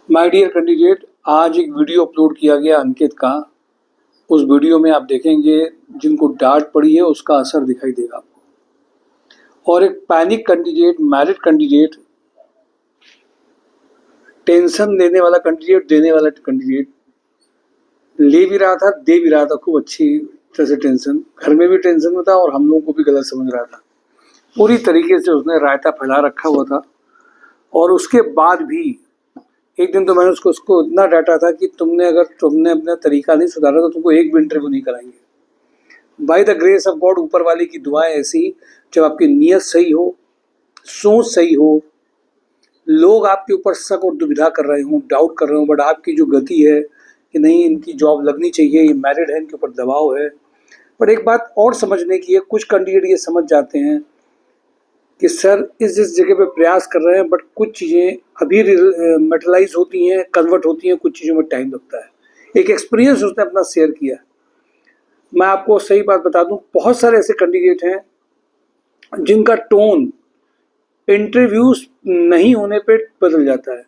My dear candidate, आज एक video upload किया गया अंकित का। उस वीडियो में आप देखेंगे जिनको डांट पड़ी है उसका असर दिखाई देगा आपको। और एक panic candidate, married candidate, tension देने वाला कैंडिडेट, देने वाला कैंडिडेट, ले भी रहा था, दे भी रहा था खूब अच्छी तरह से। टेंशन घर में भी टेंशन में था और हम लोगों को भी गलत समझ रहा था। पूरी तरीके से उसने रायता फैला रखा हुआ था। और उसके बाद भी एक दिन तो मैंने उसको इतना डांटा था कि तुमने अपना तरीका नहीं सुधारा तो तुमको एक भी इंटरव्यू नहीं कराएंगे। By the grace of God, ऊपर वाले की दुआएं ऐसी, जब आपकी नीयत सही हो, सोच सही हो, लोग आपके ऊपर शक और दुविधा कर रहे हों, डाउट कर रहे हों, बट आपकी जो गति है कि नहीं इनकी जॉब लगनी चाहिए, ये मैरिड है, इनके ऊपर दबाव है। पर एक बात और समझने की है, कुछ कैंडिडेट ये समझ जाते हैं कि सर इस जगह पे प्रयास कर रहे हैं, बट कुछ चीज़ें अभी मेटलाइज होती हैं, कन्वर्ट होती हैं, कुछ चीज़ों में टाइम लगता है। एक एक्सपीरियंस उसने अपना शेयर किया। मैं आपको सही बात बता दूं, बहुत सारे ऐसे कैंडिडेट हैं जिनका टोन इंटरव्यूज नहीं होने पे बदल जाता है,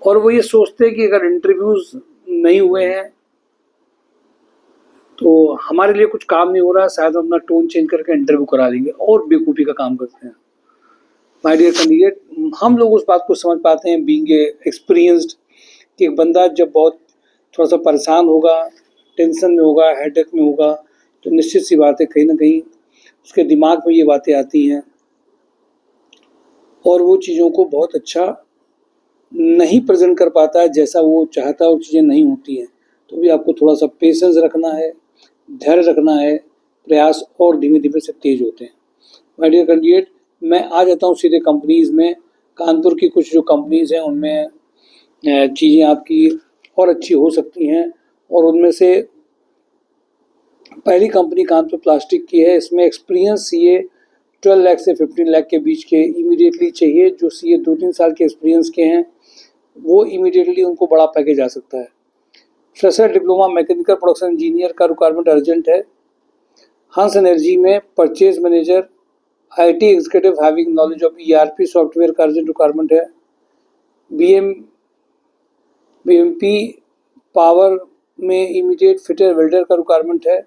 और वो ये सोचते हैं कि अगर इंटरव्यूज नहीं हुए हैं तो हमारे लिए कुछ काम नहीं हो रहा, शायद हम अपना टोन चेंज करके इंटरव्यू करा देंगे, और बेवकूफ़ी का काम करते हैं। माय डियर कैंडिडेट, हम लोग उस बात को समझ पाते हैं बीइंग एक्सपीरियंस्ड कि एक बंदा जब बहुत थोड़ा सा परेशान होगा, टेंशन में होगा, हेडेक में होगा, तो निश्चित सी बात है कहीं ना कहीं उसके दिमाग में ये बातें आती हैं और वो चीज़ों को बहुत अच्छा नहीं प्रेजेंट कर पाता है जैसा वो चाहता है, और चीज़ें नहीं होती हैं। तो भी आपको थोड़ा सा पेशेंस रखना है, धैर्य रखना है, प्रयास और धीमे धीमे से तेज होते हैं। माय डियर कैंडिडेट, मैं आ जाता हूँ सीधे कंपनीज़ में। कानपुर की कुछ जो कंपनीज़ हैं उनमें चीज़ें आपकी और अच्छी हो सकती हैं, और उनमें से पहली कंपनी कानपुर प्लास्टिक की है। इसमें एक्सपीरियंस सीए 12 लाख से 15 लाख के बीच के इमीडिएटली चाहिए। जो सीए 2-3 साल के एक्सपीरियंस के हैं वो इमीडिएटली उनको बड़ा पैकेज आ सकता है। Fresher diploma mechanical production engineer का रिक्वायरमेंट अर्जेंट है। हंस एनर्जी में purchase manager, IT executive having knowledge of ERP software का अर्जेंट रिक्वायरमेंट है। बीएमपी पावर में इमीडिएट फिटर वेल्डर का रिक्वायरमेंट है।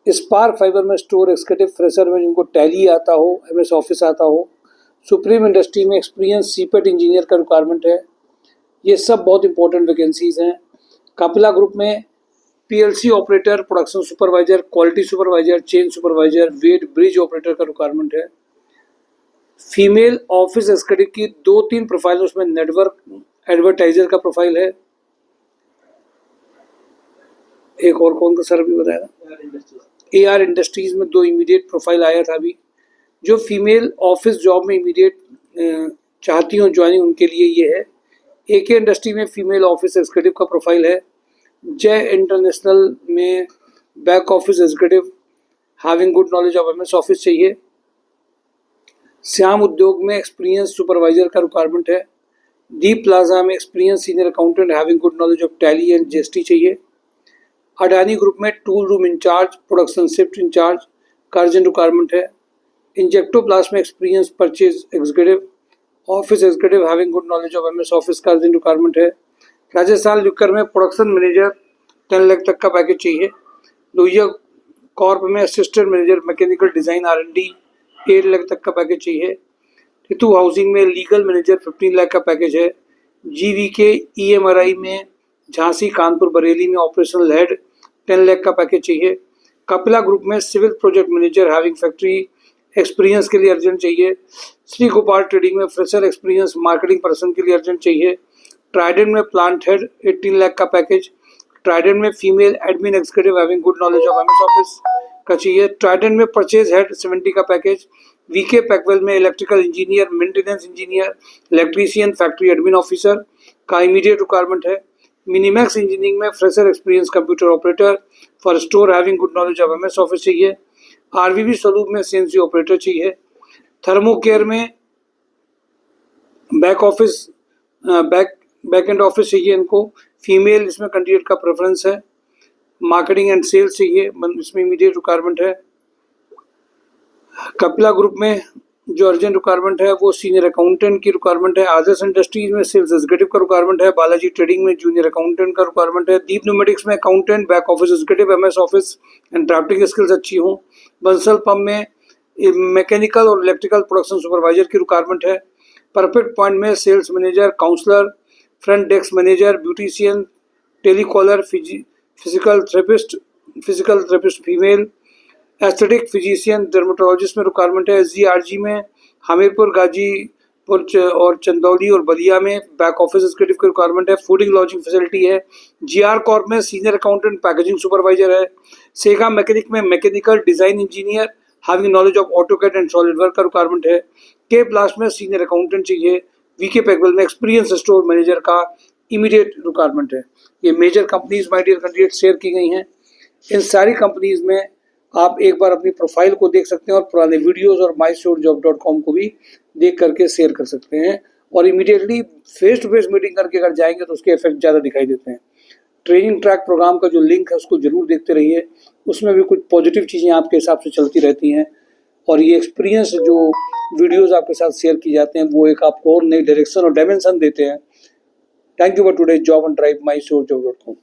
स्पार्क फाइबर में स्टोर एग्जीक्यूटिव फ्रेशर में जिनको टैली आता हो, एमएस ऑफिस आता हो। सुप्रीम इंडस्ट्री में एक्सपीरियंस सीपेट इंजीनियर का रिक्वायरमेंट है। ये सब बहुत इंपॉर्टेंट वैकेंसीज हैं। कपिला ग्रुप में PLC operator, production supervisor, quality supervisor, chain supervisor, weigh bridge operator का रिक्वायरमेंट है। फीमेल ऑफिस एग्जीक्यूटिव की 2-3 प्रोफाइल, उसमें नेटवर्क एडवर्टाइजर का प्रोफाइल है। एक और कौन का सर अभी बताया, एआर इंडस्ट्रीज में 2 इमीडिएट प्रोफाइल आया था अभी। जो फीमेल ऑफिस जॉब में इमीडिएट चाहती हूँ ज्वाइनिंग, उनके लिए ये है। एके इंडस्ट्री में फीमेल ऑफिस एग्जीक्यूटिव का प्रोफाइल है। जय इंटरनेशनल में back office executive having good knowledge of MS office चाहिए। श्याम उद्योग में एक्सपीरियंस सुपरवाइजर का रिक्वायरमेंट है। डी प्लाजा में experience senior accountant having good knowledge of tally and GST चाहिए। अडानी ग्रुप में tool room in charge, production shift in charge का urgent requirement है। इंजेक्टोप्लास्ट में experience purchase executive, office executive having good knowledge of MS office का urgent requirement है। Rajasthan liquor में production manager 10 lakh तक का पैकेज चाहिए। लोहिया कॉर्प में assistant manager mechanical design R&D 8 lakh तक का पैकेज चाहिए। रितु हाउसिंग में लीगल मैनेजर 15 लाख का पैकेज है। GVK EMRI में झांसी, कानपुर, बरेली में ऑपरेशनल हेड 10 लाख का पैकेज चाहिए। कपिला ग्रुप में civil project manager having factory experience के लिए अर्जेंट चाहिए। श्री गोपाल ट्रेडिंग में फ्रेशर एक्सपीरियंस मार्केटिंग पर्सन के लिए अर्जेंट चाहिए। ट्राइडेंट में प्लांट हेड 18 लाख का पैकेज। ट्राइडेंट में female admin executive having good knowledge of MS office का चाहिए। ट्राइडेंट में परचेज हेड 70 का पैकेज। वीके पैकवेल में electrical engineer, maintenance engineer, electrician, factory admin officer का इमीडिएट रिक्वायरमेंट है। मिनीमैक्स इंजीनियरिंग में fresher experience computer operator for store having good knowledge of MS office चाहिए। आरवीबी स्वरूप में सीएनसी ऑपरेटर चाहिए। थर्मोकेयर में बैक एंड ऑफिस चाहिए इनको। फीमेल इसमें कैंडिडेट का प्रेफरेंस है। मार्केटिंग एंड सेल्स चाहिए, इसमें इमीडिएट रिक्वायरमेंट है। कपिला ग्रुप में जो अर्जेंट रिक्वायरमेंट है वो सीनियर अकाउंटेंट की रिक्वायरमेंट है। आदर्श इंडस्ट्रीज में सेल्स एग्जीक्यूटिव का रिक्वायरमेंट है। बालाजी ट्रेडिंग में जूनियर अकाउंटेंट का रिक्वायरमेंट है। दीप न्यूमेटिक्स में accountant, back office executive, MS office and drafting skills अच्छी हों। बंसल पंप में मैकेनिकल और इलेक्ट्रिकल प्रोडक्शन सुपरवाइजर की रिक्वायरमेंट है। परफेक्ट पॉइंट में sales manager, counsellor, front desk manager, beautician, telecaller, physical therapist female, aesthetic physician, dermatologist में requirement है। SGRG में हमीरपुर, गाजीपुर और चंदौली और बलिया में बैक ऑफिस एग्जीक्यूटिव की रिक्वायरमेंट है। फूडिंग लॉजिंग फैसिलिटी है। जीआर कॉर्प में सीनियर अकाउंटेंट, पैकेजिंग सुपरवाइजर है। सेगा मैकेनिक में mechanical design engineer having knowledge of AutoCAD and solidwork का रिक्वायरमेंट है। के ब्लास्ट में सीनियर अकाउंटेंट चाहिए। वीके पैकवेल में एक्सपीरियंस स्टोर मैनेजर का इमीडिएट रिक्वायरमेंट है। ये major companies my dear candidate share की गई हैं। इन सारी कंपनीज में आप एक बार अपनी प्रोफाइल को देख सकते हैं और पुराने वीडियोस और mysurejob.com को भी देख करके शेयर कर सकते हैं। और immediately face to face meeting करके अगर जाएंगे तो उसके इफेक्ट ज़्यादा दिखाई देते हैं। ट्रेनिंग ट्रैक प्रोग्राम का जो लिंक है उसको जरूर देखते रहिए, उसमें भी कुछ पॉजिटिव चीज़ें आपके हिसाब से चलती रहती हैं। और ये एक्सपीरियंस जो वीडियोस आपके साथ शेयर की जाते हैं वो एक आपको और नई डायरेक्शन और डायमेंशन देते हैं। Thank you for today job and drive mysurejob.com।